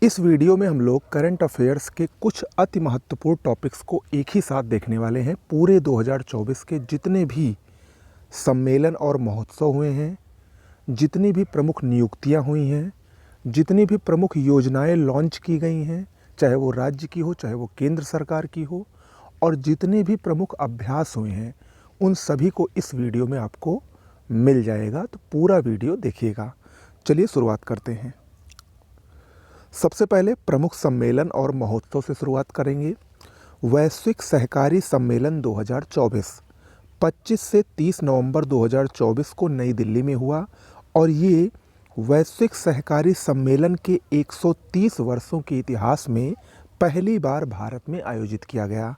इस वीडियो में हम लोग करंट अफेयर्स के कुछ अति महत्वपूर्ण टॉपिक्स को एक ही साथ देखने वाले हैं। पूरे 2024 के जितने भी सम्मेलन और महोत्सव हुए हैं, जितनी भी प्रमुख नियुक्तियां हुई हैं, जितनी भी प्रमुख योजनाएं लॉन्च की गई हैं, चाहे वो राज्य की हो, चाहे वो केंद्र सरकार की हो, और जितने भी प्रमुख अभ्यास हुए हैं, उन सभी को इस वीडियो में आपको मिल जाएगा। तो पूरा वीडियो देखिएगा। चलिए शुरुआत करते हैं। सबसे पहले प्रमुख सम्मेलन और महोत्सव से शुरुआत करेंगे। वैश्विक सहकारी सम्मेलन 2024 25 से 30 नवंबर 2024 को नई दिल्ली में हुआ और ये वैश्विक सहकारी सम्मेलन के 130 वर्षों के इतिहास में पहली बार भारत में आयोजित किया गया।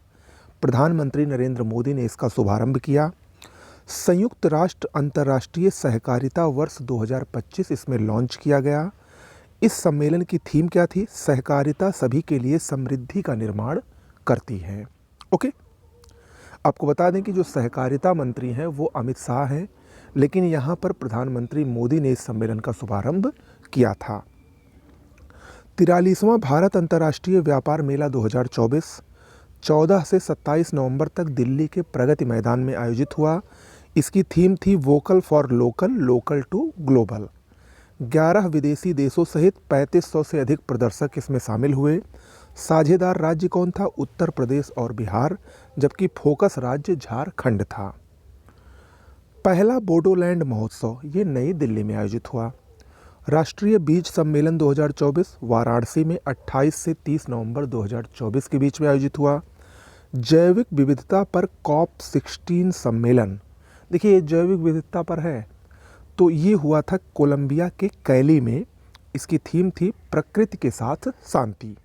प्रधानमंत्री नरेंद्र मोदी ने इसका शुभारंभ किया। संयुक्त राष्ट्र अंतर्राष्ट्रीय सहकारिता वर्ष 2025 इसमें लॉन्च किया गया। इस सम्मेलन की थीम क्या थी? सहकारिता सभी के लिए समृद्धि का निर्माण करती है। ओके, आपको बता दें कि जो सहकारिता मंत्री हैं वो अमित शाह हैं, लेकिन यहाँ पर प्रधानमंत्री मोदी ने इस सम्मेलन का शुभारंभ किया था। 43वां भारत अंतर्राष्ट्रीय व्यापार मेला 2024 14 से 27 नवंबर तक दिल्ली के प्रगति मैदान में आयोजित हुआ। इसकी थीम थी vocal for local, local to global. 11 विदेशी देशों सहित 3500 से अधिक प्रदर्शक इसमें शामिल हुए। साझेदार राज्य कौन था? उत्तर प्रदेश और बिहार, जबकि फोकस राज्य झारखंड था। पहला बोडोलैंड महोत्सव ये नई दिल्ली में आयोजित हुआ। राष्ट्रीय बीज सम्मेलन 2024 वाराणसी में 28 से 30 नवंबर 2024 के बीच में आयोजित हुआ। जैविक विविधता पर COP16 सम्मेलन, देखिए ये जैविक विविधता पर है, तो ये हुआ था कोलंबिया के कैली में। इसकी थीम थी प्रकृति के साथ शांति।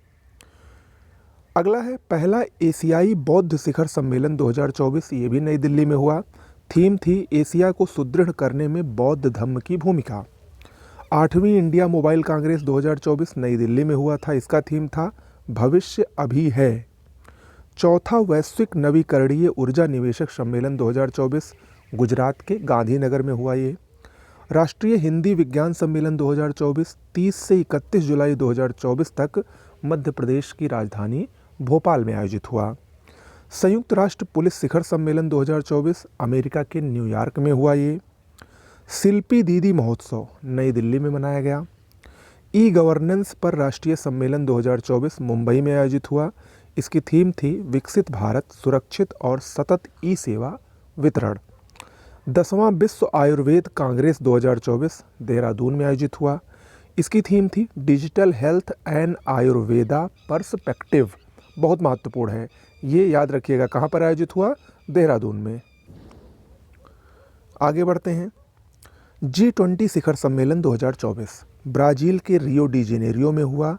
अगला है पहला एशियाई बौद्ध शिखर सम्मेलन 2024, ये भी नई दिल्ली में हुआ। थीम थी एशिया को सुदृढ़ करने में बौद्ध धम्म की भूमिका। 8वीं इंडिया मोबाइल कांग्रेस 2024 नई दिल्ली में हुआ था। इसका थीम था भविष्य अभी है। चौथा वैश्विक नवीकरणीय ऊर्जा निवेशक सम्मेलन 2024 गुजरात के गांधीनगर में हुआ। ये राष्ट्रीय हिंदी विज्ञान सम्मेलन 2024 30 से 31 जुलाई 2024 तक मध्य प्रदेश की राजधानी भोपाल में आयोजित हुआ। संयुक्त राष्ट्र पुलिस शिखर सम्मेलन 2024 अमेरिका के न्यूयॉर्क में हुआ। ये शिल्पी दीदी महोत्सव नई दिल्ली में मनाया गया। ई गवर्नेंस पर राष्ट्रीय सम्मेलन 2024 मुंबई में आयोजित हुआ। इसकी थीम थी विकसित भारत, सुरक्षित और सतत ई सेवा वितरण। 10वां विश्व आयुर्वेद कांग्रेस 2024 देहरादून में आयोजित हुआ। इसकी थीम थी digital health and Ayurveda perspective. बहुत महत्वपूर्ण है, ये याद रखिएगा। कहाँ पर आयोजित हुआ? देहरादून में। आगे बढ़ते हैं। G20 शिखर सम्मेलन 2024 ब्राज़ील के रियो डी जेनेरियो में हुआ।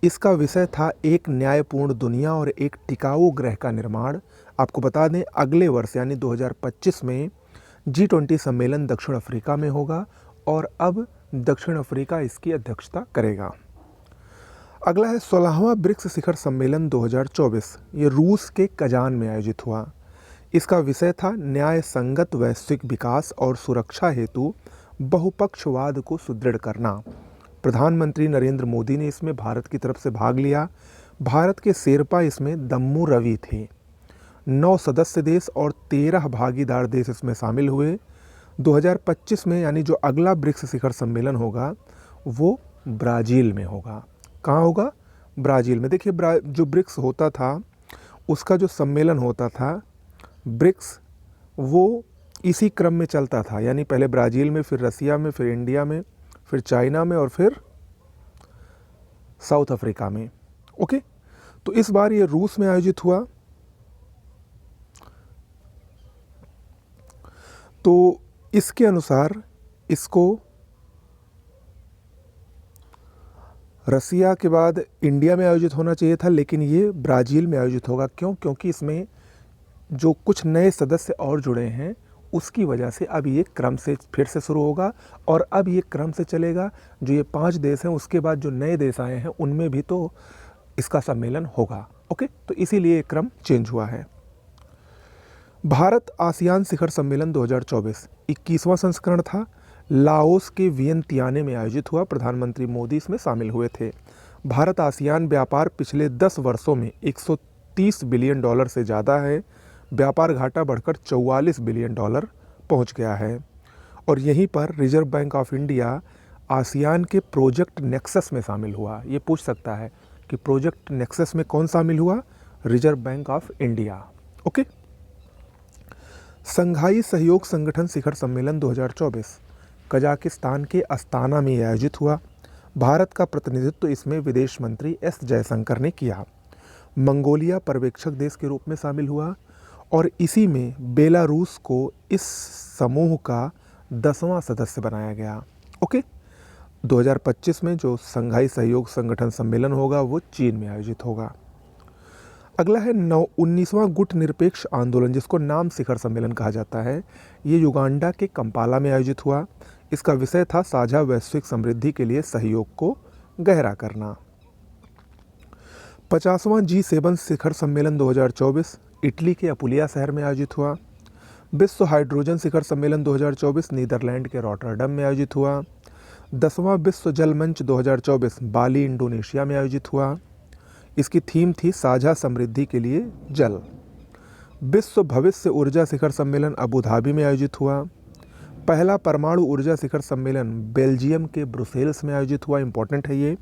इसका विषय था एक न्यायपूर्ण दुनिया और एक टिकाऊ ग्रह का निर्माण। आपको बता दें अगले वर्ष यानी 2025 में G20 सम्मेलन दक्षिण अफ्रीका में होगा और अब दक्षिण अफ्रीका इसकी अध्यक्षता करेगा। अगला है 16वां ब्रिक्स शिखर सम्मेलन 2024, ये रूस के कजान में आयोजित हुआ। इसका विषय था न्याय संगत वैश्विक विकास और सुरक्षा हेतु बहुपक्षवाद को सुदृढ़ करना। प्रधानमंत्री नरेंद्र मोदी ने इसमें भारत की तरफ से भाग लिया। भारत के शेरपा इसमें दम्मू रवि थे। 9 सदस्य देश और 13 भागीदार देश इसमें शामिल हुए। 2025 में यानी जो अगला ब्रिक्स शिखर सम्मेलन होगा वो ब्राज़ील में होगा। कहाँ होगा? ब्राज़ील में। देखिए जो ब्रिक्स होता था उसका जो सम्मेलन होता था ब्रिक्स, वो इसी क्रम में चलता था, यानी पहले ब्राज़ील में, फिर रसिया में, फिर इंडिया में, फिर चाइना में और फिर साउथ अफ्रीका में। ओके, तो इस बार ये रूस में आयोजित हुआ। तो इसके अनुसार इसको रसिया के बाद इंडिया में आयोजित होना चाहिए था, लेकिन ये ब्राज़ील में आयोजित होगा। क्यों? क्योंकि इसमें जो कुछ नए सदस्य और जुड़े हैं उसकी वजह से अब ये क्रम से फिर से शुरू होगा और अब ये क्रम से चलेगा। जो ये 5 देश हैं उसके बाद जो नए देश आए हैं उनमें भी तो इसका सम्मेलन होगा। ओके, तो इसीलिए ये क्रम चेंज हुआ है। भारत आसियान शिखर सम्मेलन 2024 21वां संस्करण था। लाओस के वियंतियाने में आयोजित हुआ। प्रधानमंत्री मोदी इसमें शामिल हुए थे। भारत आसियान व्यापार पिछले 10 वर्षों में 130 बिलियन डॉलर से ज़्यादा है। व्यापार घाटा बढ़कर 44 बिलियन डॉलर पहुंच गया है। और यहीं पर reserve Bank of India ASEAN के प्रोजेक्ट नेक्सस में शामिल हुआ। ये पूछ सकता है कि प्रोजेक्ट नेक्सस में कौन शामिल हुआ? Reserve Bank of India. Okay. Shanghai सहयोग संगठन शिखर सम्मेलन 2024 कजाकिस्तान के अस्ताना में आयोजित हुआ। भारत का प्रतिनिधित्व इसमें विदेश मंत्री एस जयशंकर ने किया। मंगोलिया पर्यवेक्षक देश के रूप में शामिल हुआ और इसी में बेलारूस को इस समूह का 10वां सदस्य बनाया गया। ओके। 2025 में जो संघाई सहयोग संगठन सम्मेलन होगा वो चीन में आयोजित होगा। अगला है 19वां गुट निरपेक्ष आंदोलन, जिसको नाम शिखर सम्मेलन कहा जाता है। ये युगांडा के कंपाला में आयोजित हुआ। इसका विषय था साझा वैश्विक समृद्धि के लिए सहयोग को गहरा करना। 50वां G7 शिखर सम्मेलन 2024 इटली के अपुलिया शहर में आयोजित हुआ। विश्व हाइड्रोजन शिखर सम्मेलन 2024 नीदरलैंड के रॉटरडम में आयोजित हुआ। 10वां विश्व जल मंच 2024 बाली इंडोनेशिया में आयोजित हुआ। इसकी थीम थी साझा समृद्धि के लिए जल। विश्व भविष्य ऊर्जा शिखर सम्मेलन अबू धाबी में आयोजित हुआ। पहला परमाणु ऊर्जा शिखर सम्मेलन बेल्जियम के ब्रुसेल्स में आयोजित हुआ। इंपॉर्टेंट है ये।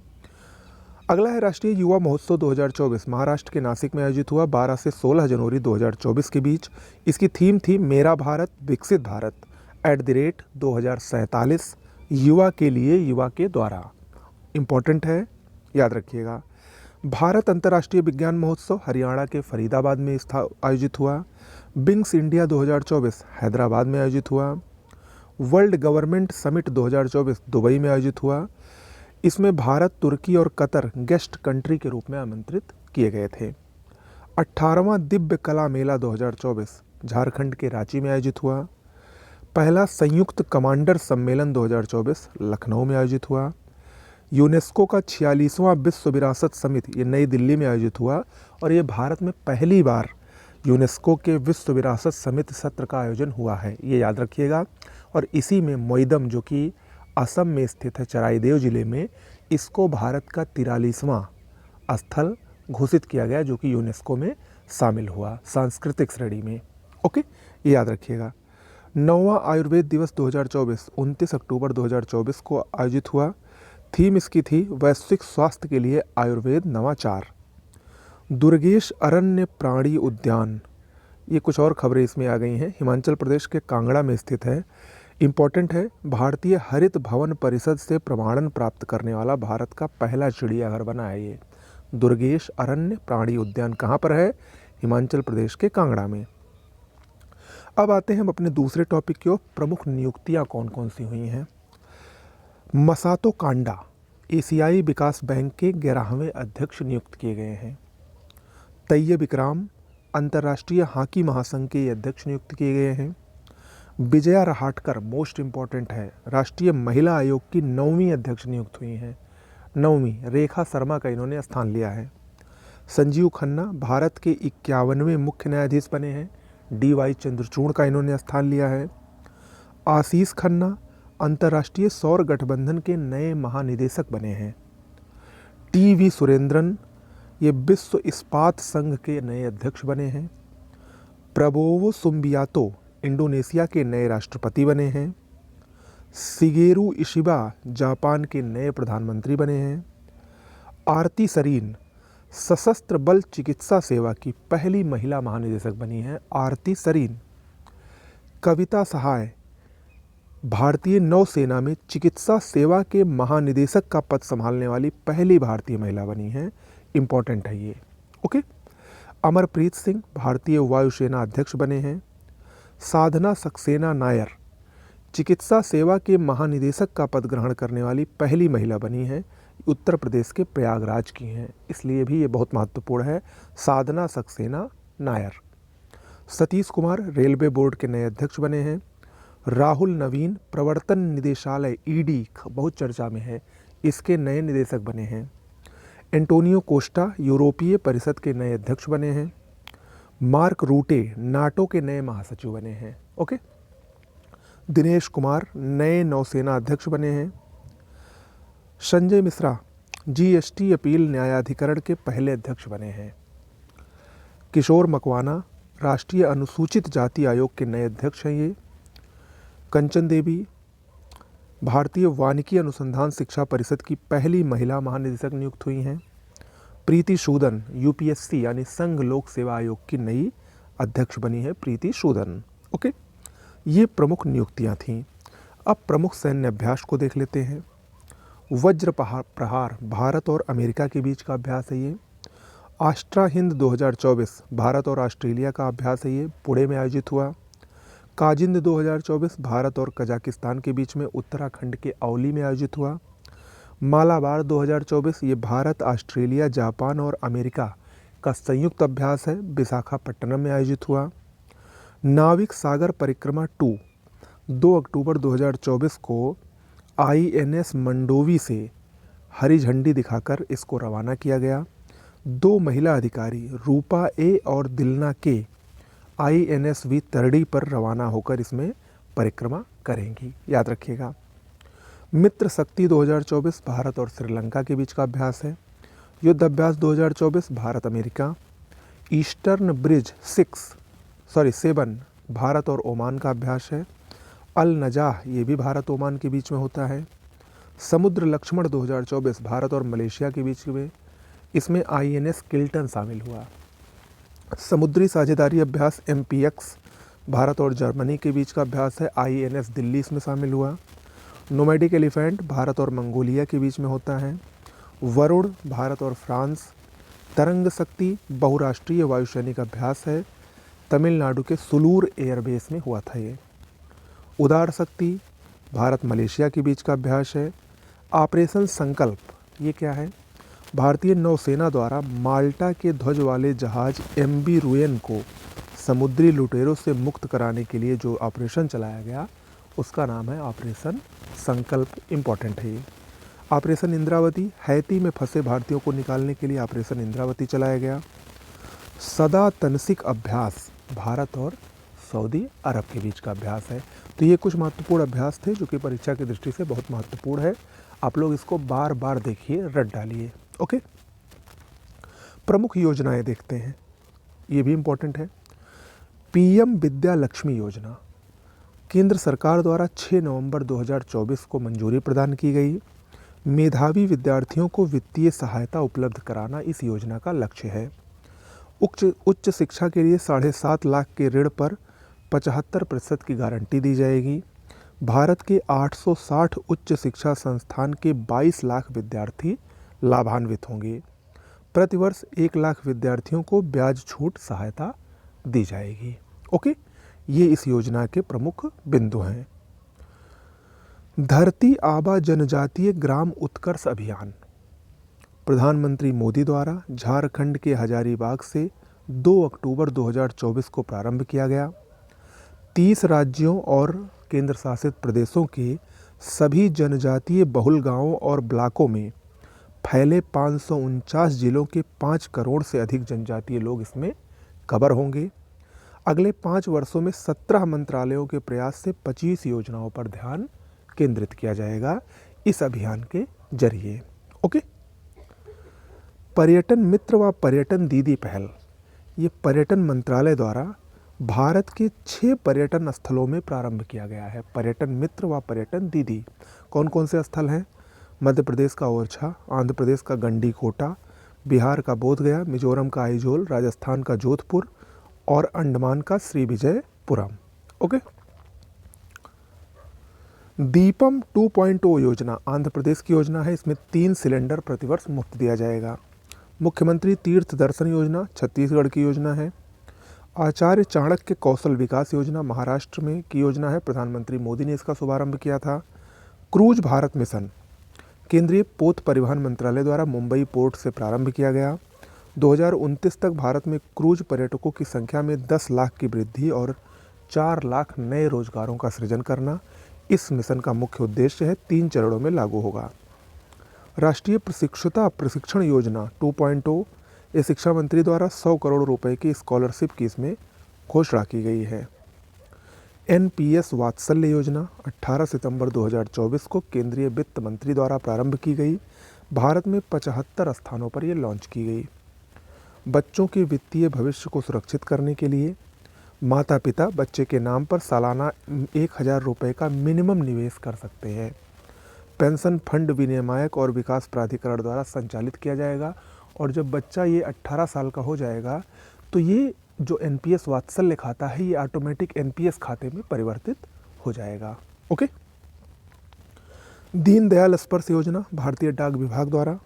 अगला है राष्ट्रीय युवा महोत्सव 2024 महाराष्ट्र के नासिक में आयोजित हुआ 12 से 16 जनवरी 2024 के बीच। इसकी थीम थी मेरा भारत विकसित भारत @2047 युवा के लिए युवा के द्वारा। इम्पॉर्टेंट है, याद रखिएगा। भारत अंतर्राष्ट्रीय विज्ञान महोत्सव हरियाणा के फरीदाबाद में आयोजित हुआ। बिंग्स इंडिया 2024 हैदराबाद में आयोजित हुआ। वर्ल्ड गवर्नमेंट समिट 2024 दुबई में आयोजित हुआ। इसमें भारत, तुर्की और कतर गेस्ट कंट्री के रूप में आमंत्रित किए गए थे। 18वां दिव्य कला मेला 2024 झारखंड के रांची में आयोजित हुआ। पहला संयुक्त कमांडर सम्मेलन 2024 लखनऊ में आयोजित हुआ। यूनेस्को का 46वां विश्व विरासत समिति ये नई दिल्ली में आयोजित हुआ और ये भारत में पहली बार यूनेस्को के विश्व विरासत समिति सत्र का आयोजन हुआ है, ये याद रखिएगा। और इसी में मोइदम, जो कि असम में स्थित है चराईदेव जिले में, इसको भारत का 43वां स्थल घोषित किया गया, जो कि यूनेस्को में शामिल हुआ सांस्कृतिक श्रेणी में। ओके, ये याद रखिएगा। 9वां आयुर्वेद दिवस 2024 29 अक्टूबर 2024 को आयोजित हुआ। थीम इसकी थी वैश्विक स्वास्थ्य के लिए आयुर्वेद नवाचार। दुर्गेश अरण्य प्राणी उद्यान, ये कुछ और खबरें इसमें आ गई हैं। हिमाचल प्रदेश के कांगड़ा में स्थित है। इम्पॉर्टेंट है, भारतीय हरित भवन परिषद से प्रमाणन प्राप्त करने वाला भारत का पहला चिड़ियाघर बना है ये। दुर्गेश अरण्य प्राणी उद्यान कहाँ पर है? हिमाचल प्रदेश के कांगड़ा में। अब आते हैं हम अपने दूसरे टॉपिक की ओर। प्रमुख नियुक्तियाँ कौन कौन सी हुई हैं। मसातो कांडा एशियाई विकास बैंक के 11वें अध्यक्ष नियुक्त किए गए हैं। तैयब इकराम अंतर्राष्ट्रीय हॉकी महासंघ के अध्यक्ष नियुक्त किए गए हैं। विजया रहाटकर, मोस्ट इम्पॉर्टेंट है, राष्ट्रीय महिला आयोग की 9वीं अध्यक्ष नियुक्त हुई हैं। 9वीं रेखा शर्मा का इन्होंने स्थान लिया है। संजीव खन्ना भारत के 51वें मुख्य न्यायाधीश बने हैं। DY चंद्रचूड़ का इन्होंने स्थान लिया है। आशीष खन्ना अंतर्राष्ट्रीय सौर गठबंधन के नए महानिदेशक बने हैं। TV सुरेंद्रन ये विश्व इस्पात संघ के नए अध्यक्ष बने हैं। प्रबोवो सुम्बियातो इंडोनेशिया के नए राष्ट्रपति बने हैं। शिगेरू इशिबा जापान के नए प्रधानमंत्री बने हैं। आरती सरीन सशस्त्र बल चिकित्सा सेवा की पहली महिला महानिदेशक बनी हैं। आरती सरीन। कविता सहाय भारतीय नौसेना में चिकित्सा सेवा के महानिदेशक का पद संभालने वाली पहली भारतीय महिला बनी हैं। इम्पॉर्टेंट है ये। ओके। अमरप्रीत सिंह भारतीय वायुसेना अध्यक्ष बने हैं। साधना सक्सेना नायर चिकित्सा सेवा के महानिदेशक का पद ग्रहण करने वाली पहली महिला बनी है। उत्तर प्रदेश के प्रयागराज की हैं, इसलिए भी ये बहुत महत्वपूर्ण है। साधना सक्सेना नायर। सतीश कुमार रेलवे बोर्ड के नए अध्यक्ष बने हैं। राहुल नवीन प्रवर्तन निदेशालय ED बहुत चर्चा में है, इसके नए निदेशक बने हैं। एंटोनियो कोस्टा यूरोपीय परिषद के नए अध्यक्ष बने हैं। मार्क रूटे नाटो के नए महासचिव बने हैं। ओके। दिनेश कुमार नए नौसेना अध्यक्ष बने हैं। संजय मिश्रा जीएसटी अपील न्यायाधिकरण के पहले अध्यक्ष बने हैं। किशोर मकवाना राष्ट्रीय अनुसूचित जाति आयोग के नए अध्यक्ष हैं। ये कंचन देवी भारतीय वानिकी अनुसंधान शिक्षा परिषद की पहली महिला महानिदेशक नियुक्त हुई हैं। प्रीति सूदन यूपीएससी यानी संघ लोक सेवा आयोग की नई अध्यक्ष बनी है प्रीति सूदन। ओके, ये प्रमुख नियुक्तियां थीं। अब प्रमुख सैन्य अभ्यास को देख लेते हैं। वज्र प्रहार भारत और अमेरिका के बीच का अभ्यास है ये। आस्ट्रा हिंद 2024 भारत और ऑस्ट्रेलिया का अभ्यास है ये, पुणे में आयोजित हुआ। काजिंद 2024 भारत और कजाकिस्तान के बीच में उत्तराखंड के औली में आयोजित हुआ। मालाबार 2024 ये भारत, ऑस्ट्रेलिया, जापान और अमेरिका का संयुक्त अभ्यास है, विशाखापट्टनम में आयोजित हुआ। नाविक सागर परिक्रमा 2 2 अक्टूबर 2024 को आईएनएस मंडोवी से हरी झंडी दिखाकर इसको रवाना किया गया। 2 महिला अधिकारी रूपा ए और दिलना के आईएनएसवी तरडी पर रवाना होकर इसमें परिक्रमा करेंगी, याद रखिएगा। मित्र शक्ति 2024 भारत और श्रीलंका के बीच का अभ्यास है। युद्ध अभ्यास 2024 Bharat America. Eastern bridge 7 Bharat और ओमान का अभ्यास है। अल नजाह ये भी भारत ओमान के बीच में होता है। समुद्र लक्ष्मण 2024 भारत और मलेशिया के बीच में, इसमें आईएनएस किल्टन शामिल हुआ। समुद्री साझेदारी अभ्यास एमपीएक्स भारत और जर्मनी के बीच का अभ्यास है, आईएनएस दिल्ली इसमें शामिल हुआ। नोमैडिक एलिफेंट भारत और मंगोलिया के बीच में होता है। वरुण भारत और फ्रांस। तरंग शक्ति बहुराष्ट्रीय वायुसैनिक अभ्यास है, तमिलनाडु के सुलूर एयरबेस में हुआ था ये। उदार शक्ति भारत मलेशिया के बीच का अभ्यास है। ऑपरेशन संकल्प ये क्या है? भारतीय नौसेना द्वारा माल्टा के ध्वज वाले जहाज एमवी रुएन को समुद्री लुटेरों से मुक्त कराने के लिए जो ऑपरेशन चलाया गया उसका नाम है ऑपरेशन संकल्प। इम्पॉर्टेंट है ये। ऑपरेशन इंद्रावती हैती में फंसे भारतीयों को निकालने के लिए ऑपरेशन इंद्रावती चलाया गया। सदा तनसिक अभ्यास भारत और सऊदी अरब के बीच का अभ्यास है। तो ये कुछ महत्वपूर्ण अभ्यास थे जो कि परीक्षा की दृष्टि से बहुत महत्वपूर्ण है। आप लोग इसको बार बार देखिए, रट डालिए। ओके, प्रमुख योजनाएं देखते हैं, ये भी इम्पोर्टेंट है। पीएम विद्या लक्ष्मी योजना केंद्र सरकार द्वारा 6 नवंबर 2024 को मंजूरी प्रदान की गई। मेधावी विद्यार्थियों को वित्तीय सहायता उपलब्ध कराना इस योजना का लक्ष्य है। उच्च शिक्षा के लिए 7.5 लाख के ऋण पर 75% की गारंटी दी जाएगी। भारत के 860 उच्च शिक्षा संस्थान के 22 लाख विद्यार्थी लाभान्वित होंगे। प्रतिवर्ष 1 लाख विद्यार्थियों को ब्याज छूट सहायता दी जाएगी। ओके, ये इस योजना के प्रमुख बिंदु हैं। धरती आबा जनजातीय ग्राम उत्कर्ष अभियान प्रधानमंत्री मोदी द्वारा झारखंड के हजारीबाग से 2 अक्टूबर 2024 को प्रारंभ किया गया। 30 राज्यों और केंद्र शासित प्रदेशों के सभी जनजातीय बहुल गांवों और ब्लॉकों में फैले 549 जिलों के 5 करोड़ से अधिक जनजातीय लोग इसमें कवर होंगे। अगले 5 वर्षों में 17 मंत्रालयों के प्रयास से 25 योजनाओं पर ध्यान केंद्रित किया जाएगा इस अभियान के जरिए। ओके, पर्यटन मित्र व पर्यटन दीदी पहल, ये पर्यटन मंत्रालय द्वारा भारत के 6 पर्यटन स्थलों में प्रारंभ किया गया है। पर्यटन मित्र व पर्यटन दीदी कौन कौन से स्थल हैं? मध्य प्रदेश का ओरछा, आंध्र प्रदेश का गंडीकोटा, बिहार का बोधगया, मिजोरम का आइजोल, राजस्थान का जोधपुर और अंडमान का श्रीविजयपुरम। ओके, दीपम 2.0 योजना आंध्र प्रदेश की योजना है। इसमें 3 सिलेंडर प्रतिवर्ष मुफ्त दिया जाएगा। मुख्यमंत्री तीर्थ दर्शन योजना छत्तीसगढ़ की योजना है। आचार्य चाणक्य कौशल विकास योजना महाराष्ट्र में की योजना है, प्रधानमंत्री मोदी ने इसका शुभारंभ किया था। क्रूज भारत मिशन केंद्रीय पोत परिवहन मंत्रालय द्वारा मुंबई पोर्ट से प्रारंभ किया गया। 2029 तक भारत में क्रूज पर्यटकों की संख्या में 10 लाख की वृद्धि और 4 लाख नए रोजगारों का सृजन करना इस मिशन का मुख्य उद्देश्य है। 3 चरणों में लागू होगा। राष्ट्रीय प्रशिक्षण योजना 2.0 ये शिक्षा मंत्री द्वारा 100 करोड़ रुपए की स्कॉलरशिप की इसमें घोषणा की गई है। एनपीएस वात्सल्य योजना 18 सितंबर 2024 को केंद्रीय वित्त मंत्री द्वारा प्रारंभ की गई। भारत में 75 स्थानों पर ये लॉन्च की गई। बच्चों के वित्तीय भविष्य को सुरक्षित करने के लिए माता पिता बच्चे के नाम पर सालाना 1,000 रुपये का मिनिमम निवेश कर सकते हैं। पेंशन फंड विनियामक और विकास प्राधिकरण द्वारा संचालित किया जाएगा और जब बच्चा ये 18 साल का हो जाएगा तो ये जो एनपीएस वात्सल्य खाता है ये ऑटोमेटिक एनपीएस खाते में परिवर्तित हो जाएगा। ओके। दीनदयाल स्पर्श योजना भारतीय डाक विभाग द्वारा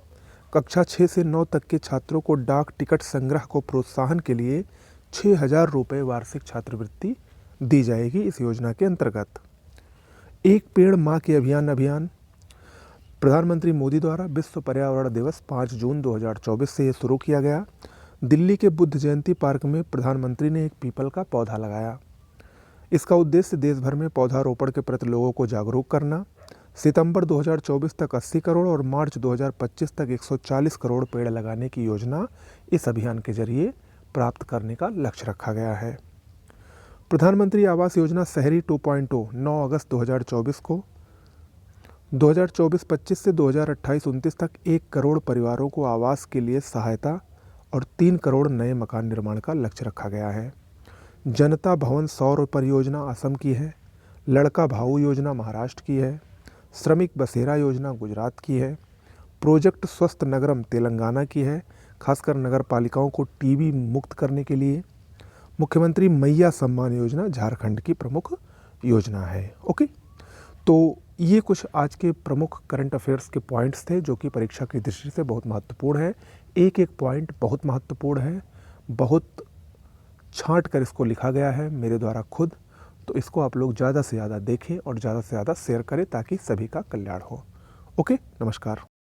कक्षा 6 से 9 तक के छात्रों को डाक टिकट संग्रह को प्रोत्साहन के लिए 6,000 रुपये वार्षिक छात्रवृत्ति दी जाएगी। इस योजना के अंतर्गत एक पेड़ माँ के अभियान प्रधानमंत्री मोदी द्वारा विश्व पर्यावरण दिवस 5 जून 2024 से ये शुरू किया गया। दिल्ली के बुद्ध जयंती पार्क में प्रधानमंत्री ने एक पीपल का पौधा लगाया। इसका उद्देश्य देश भर में पौधारोपण के प्रति लोगों को जागरूक करना। सितंबर 2024 तक 80 करोड़ और मार्च 2025 तक 140 करोड़ पेड़ लगाने की योजना इस अभियान के जरिए प्राप्त करने का लक्ष्य रखा गया है। प्रधानमंत्री आवास योजना शहरी 2.0 9 अगस्त 2024 को 2024-25 से 2028-29 तक 1 करोड़ परिवारों को आवास के लिए सहायता और 3 करोड़ नए मकान निर्माण का लक्ष्य रखा गया है। जनता भवन सौर परियोजना असम की है। लड़का भाऊ योजना महाराष्ट्र की है। श्रमिक बसेरा योजना गुजरात की है। प्रोजेक्ट स्वस्थ नगरम तेलंगाना की है, खासकर नगर पालिकाओं को टीबी मुक्त करने के लिए। मुख्यमंत्री मैया सम्मान योजना झारखंड की प्रमुख योजना है। ओके, तो ये कुछ आज के प्रमुख करंट अफेयर्स के पॉइंट्स थे जो कि परीक्षा की दृष्टि से बहुत महत्वपूर्ण है। एक एक पॉइंट बहुत महत्वपूर्ण है, बहुत छांट कर इसको लिखा गया है मेरे द्वारा खुद। तो इसको आप लोग ज़्यादा से ज़्यादा देखें और ज़्यादा से ज़्यादा शेयर करें ताकि सभी का कल्याण हो। ओके, नमस्कार।